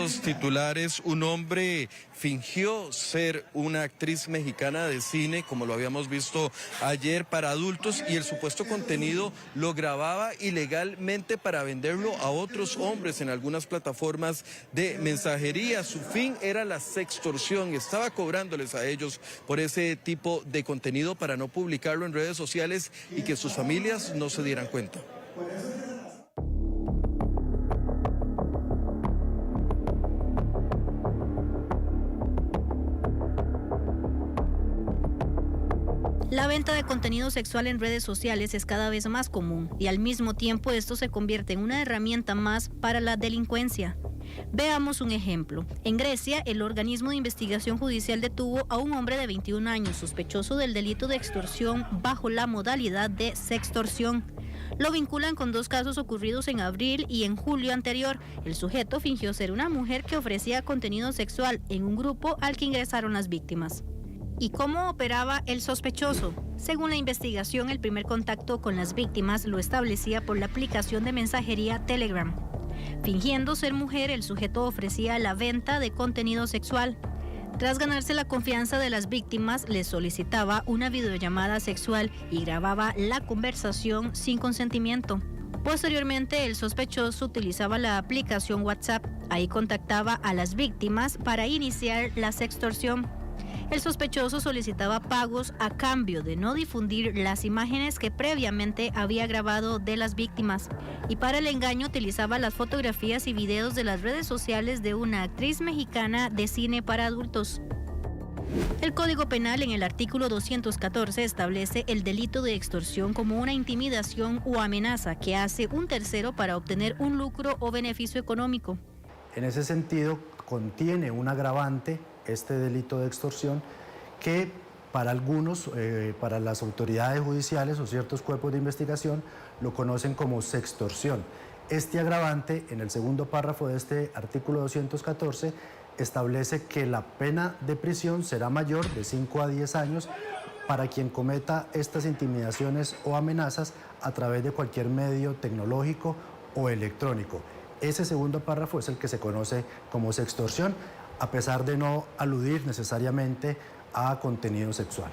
los titulares, un hombre fingió ser una actriz mexicana de cine, como lo habíamos visto ayer, para adultos, y el supuesto contenido lo grababa ilegalmente para venderlo a otros hombres en algunas plataformas de mensajería. Su fin era la sextorsión, estaba cobrándoles a ellos por ese tipo de contenido para no publicarlo en redes sociales y que sus familias no se dieran cuenta. La venta de contenido sexual en redes sociales es cada vez más común y al mismo tiempo esto se convierte en una herramienta más para la delincuencia. Veamos un ejemplo. En Grecia, el organismo de investigación judicial detuvo a un hombre de 21 años sospechoso del delito de extorsión bajo la modalidad de sextorsión. Lo vinculan con 2 casos ocurridos en abril y en julio anterior. El sujeto fingió ser una mujer que ofrecía contenido sexual en un grupo al que ingresaron las víctimas. ¿Y cómo operaba el sospechoso? Según la investigación, el primer contacto con las víctimas lo establecía por la aplicación de mensajería Telegram. Fingiendo ser mujer, el sujeto ofrecía la venta de contenido sexual. Tras ganarse la confianza de las víctimas, les solicitaba una videollamada sexual y grababa la conversación sin consentimiento. Posteriormente, el sospechoso utilizaba la aplicación WhatsApp. Ahí contactaba a las víctimas para iniciar la sextorsión. El sospechoso solicitaba pagos a cambio de no difundir las imágenes que previamente había grabado de las víctimas. Y para el engaño utilizaba las fotografías y videos de las redes sociales de una actriz mexicana de cine para adultos. El Código Penal en el artículo 214 establece el delito de extorsión como una intimidación o amenaza que hace un tercero para obtener un lucro o beneficio económico. En ese sentido, contiene un agravante este delito de extorsión que para algunos, para las autoridades judiciales o ciertos cuerpos de investigación, lo conocen como sextorsión. Este agravante, en el segundo párrafo de este artículo 214, establece que la pena de prisión será mayor de 5 a 10 años para quien cometa estas intimidaciones o amenazas a través de cualquier medio tecnológico o electrónico. Ese segundo párrafo es el que se conoce como sextorsión, a pesar de no aludir necesariamente a contenido sexual.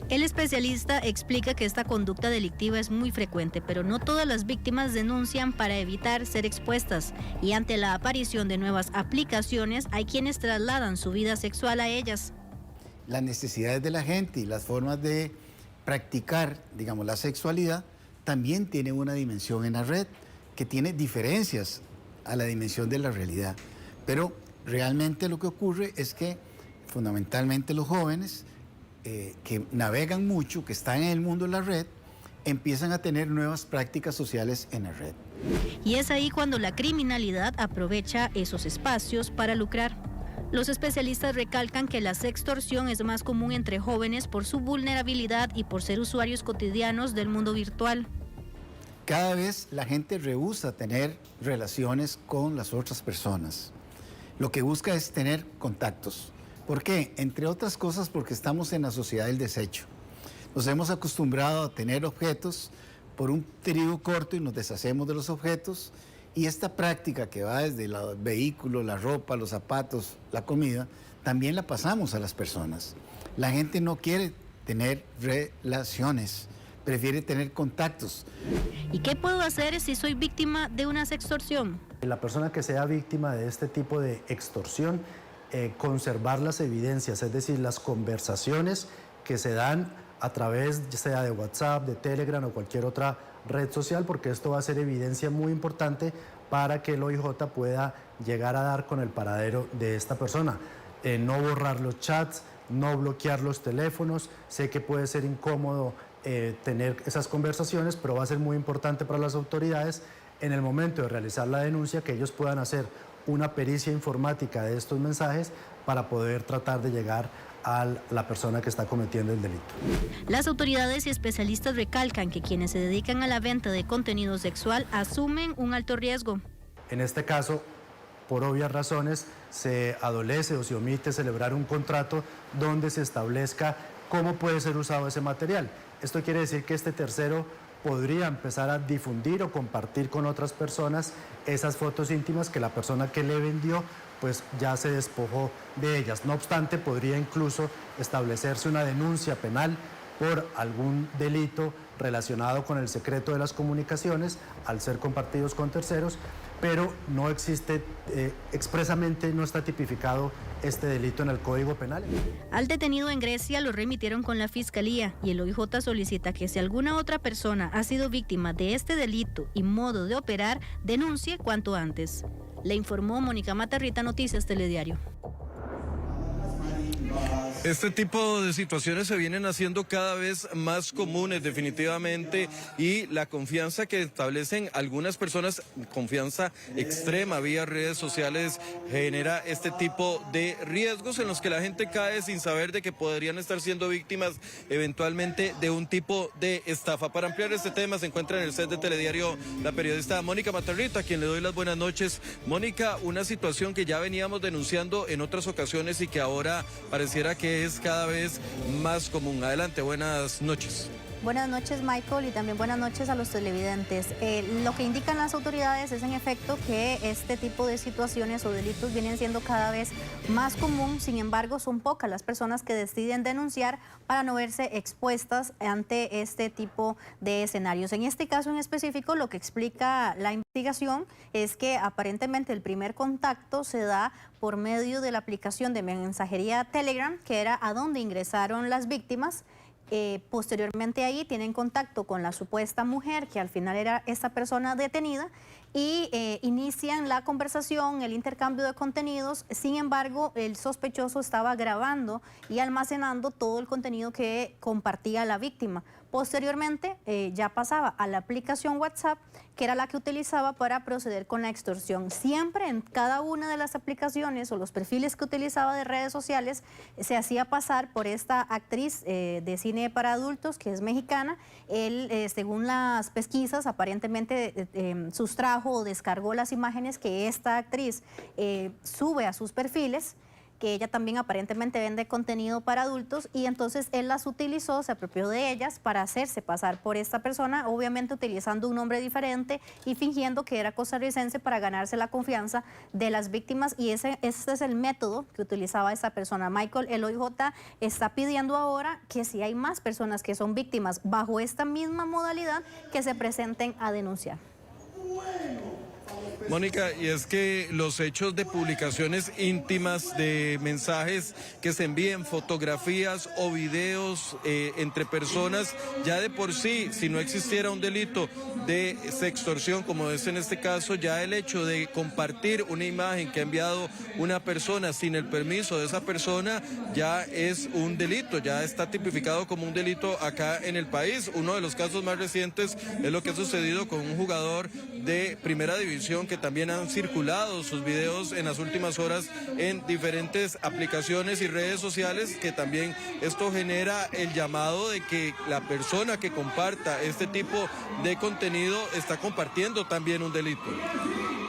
El especialista explica que esta conducta delictiva es muy frecuente, pero no todas las víctimas denuncian para evitar ser expuestas, y ante la aparición de nuevas aplicaciones hay quienes trasladan su vida sexual a ellas. Las necesidades de la gente y las formas de practicar, digamos, la sexualidad también tienen una dimensión en la red que tiene diferencias a la dimensión de la realidad, pero realmente lo que ocurre es que fundamentalmente los jóvenes que navegan mucho, que están en el mundo de la red, empiezan a tener nuevas prácticas sociales en la red. Y es ahí cuando la criminalidad aprovecha esos espacios para lucrar. Los especialistas recalcan que la sextorsión es más común entre jóvenes por su vulnerabilidad y por ser usuarios cotidianos del mundo virtual. Cada vez la gente rehúsa tener relaciones con las otras personas. Lo que busca es tener contactos. ¿Por qué? Entre otras cosas porque estamos en la sociedad del desecho. Nos hemos acostumbrado a tener objetos por un periodo corto y nos deshacemos de los objetos. Y esta práctica que va desde el vehículo, la ropa, los zapatos, la comida, también la pasamos a las personas. La gente no quiere tener relaciones, prefiere tener contactos. ¿Y qué puedo hacer si soy víctima de una sextorsión? La persona que sea víctima de este tipo de extorsión, conservar las evidencias, es decir, las conversaciones que se dan a través, ya sea de WhatsApp, de Telegram o cualquier otra red social, porque esto va a ser evidencia muy importante para que el OIJ pueda llegar a dar con el paradero de esta persona. No borrar los chats, no bloquear los teléfonos. Sé que puede ser incómodo tener esas conversaciones, pero va a ser muy importante para las autoridades en el momento de realizar la denuncia que ellos puedan hacer una pericia informática de estos mensajes para poder tratar de llegar a la persona que está cometiendo el delito. Las autoridades y especialistas recalcan que quienes se dedican a la venta de contenido sexual asumen un alto riesgo. En este caso, por obvias razones, se adolece o se omite celebrar un contrato donde se establezca cómo puede ser usado ese material. Esto quiere decir que este tercero podría empezar a difundir o compartir con otras personas esas fotos íntimas que la persona que le vendió pues ya se despojó de ellas. No obstante, podría incluso establecerse una denuncia penal por algún delito relacionado con el secreto de las comunicaciones al ser compartidos con terceros, pero no existe, expresamente no está tipificado este delito en el Código Penal. Al detenido en Grecia lo remitieron con la Fiscalía y el OIJ solicita que si alguna otra persona ha sido víctima de este delito y modo de operar, denuncie cuanto antes. Le informó Mónica Matarrita, Noticias Telediario. Este tipo de situaciones se vienen haciendo cada vez más comunes definitivamente, y la confianza que establecen algunas personas, confianza extrema vía redes sociales, genera este tipo de riesgos en los que la gente cae sin saber de que podrían estar siendo víctimas eventualmente de un tipo de estafa. Para ampliar este tema se encuentra en el set de Telediario la periodista Mónica Matarrita, a quien le doy las buenas noches. Mónica, una situación que ya veníamos denunciando en otras ocasiones y que ahora pareciera que es cada vez más común. Adelante, buenas noches. Buenas noches, Michael, y también buenas noches a los televidentes. Lo que indican las autoridades es en efecto que este tipo de situaciones o delitos vienen siendo cada vez más común. Sin embargo, son pocas las personas que deciden denunciar para no verse expuestas ante este tipo de escenarios. En este caso en específico, lo que explica la investigación es que aparentemente el primer contacto se da por medio de la aplicación de mensajería Telegram, que era a donde ingresaron las víctimas. Posteriormente ahí tienen contacto con la supuesta mujer, que al final era esta persona detenida, y inician la conversación, el intercambio de contenidos. Sin embargo, el sospechoso estaba grabando y almacenando todo el contenido que compartía la víctima. Posteriormente ya pasaba a la aplicación WhatsApp, que era la que utilizaba para proceder con la extorsión. Siempre en cada una de las aplicaciones o los perfiles que utilizaba de redes sociales se hacía pasar por esta actriz de cine para adultos, que es mexicana. Él, según las pesquisas, aparentemente sustrajo o descargó las imágenes que esta actriz sube a sus perfiles, que ella también aparentemente vende contenido para adultos, y entonces él las utilizó, se apropió de ellas para hacerse pasar por esta persona, obviamente utilizando un nombre diferente y fingiendo que era costarricense para ganarse la confianza de las víctimas, y ese es el método que utilizaba esta persona. Michael, el OIJ está pidiendo ahora que si hay más personas que son víctimas bajo esta misma modalidad, que se presenten a denunciar. Mónica, y es que los hechos de publicaciones íntimas de mensajes que se envíen, fotografías o videos entre personas, ya de por sí, si no existiera un delito de sextorsión, como es en este caso, ya el hecho de compartir una imagen que ha enviado una persona sin el permiso de esa persona ya es un delito, ya está tipificado como un delito acá en el país. Uno de los casos más recientes es lo que ha sucedido con un jugador de primera división, que también han circulado sus videos en las últimas horas en diferentes aplicaciones y redes sociales, que también esto genera el llamado de que la persona que comparta este tipo de contenido está compartiendo también un delito.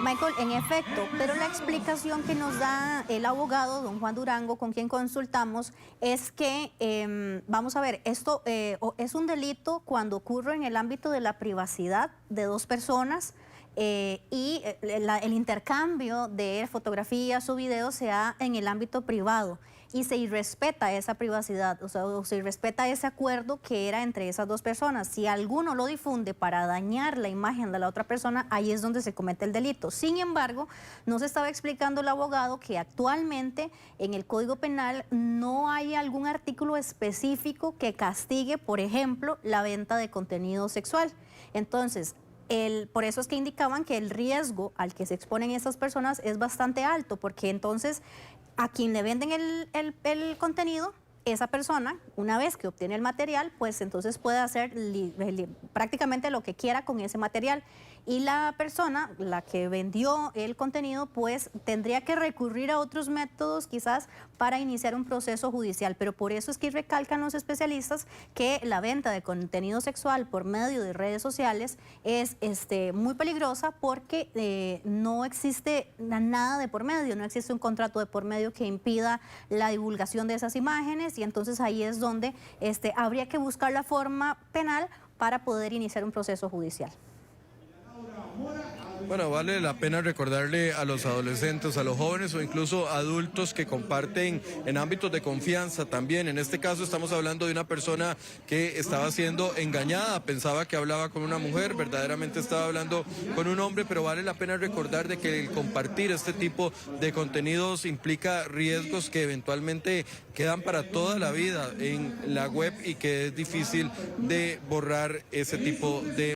Michael, en efecto, pero la explicación que nos da el abogado, don Juan Durango, con quien consultamos, es que, vamos a ver, esto es un delito cuando ocurre en el ámbito de la privacidad de dos personas, y el intercambio de fotografías o videos se da en el ámbito privado y se irrespeta esa privacidad, o sea, se irrespeta ese acuerdo que era entre esas dos personas. Si alguno lo difunde para dañar la imagen de la otra persona, ahí es donde se comete el delito. Sin embargo, nos estaba explicando el abogado que actualmente en el Código Penal no hay algún artículo específico que castigue, por ejemplo, la venta de contenido sexual. Entonces, por eso es que indicaban que el riesgo al que se exponen estas personas es bastante alto, porque entonces a quien le venden el contenido, esa persona, una vez que obtiene el material, pues entonces puede hacer prácticamente lo que quiera con ese material. Y la persona, la que vendió el contenido, pues tendría que recurrir a otros métodos quizás para iniciar un proceso judicial. Pero por eso es que recalcan los especialistas que la venta de contenido sexual por medio de redes sociales es muy peligrosa, porque no existe nada de por medio, no existe un contrato de por medio que impida la divulgación de esas imágenes, y entonces ahí es donde habría que buscar la forma penal para poder iniciar un proceso judicial. Bueno, vale la pena recordarle a los adolescentes, a los jóvenes o incluso adultos que comparten en ámbitos de confianza también. En este caso estamos hablando de una persona que estaba siendo engañada, pensaba que hablaba con una mujer, verdaderamente estaba hablando con un hombre, pero vale la pena recordar de que el compartir este tipo de contenidos implica riesgos que eventualmente quedan para toda la vida en la web y que es difícil de borrar ese tipo de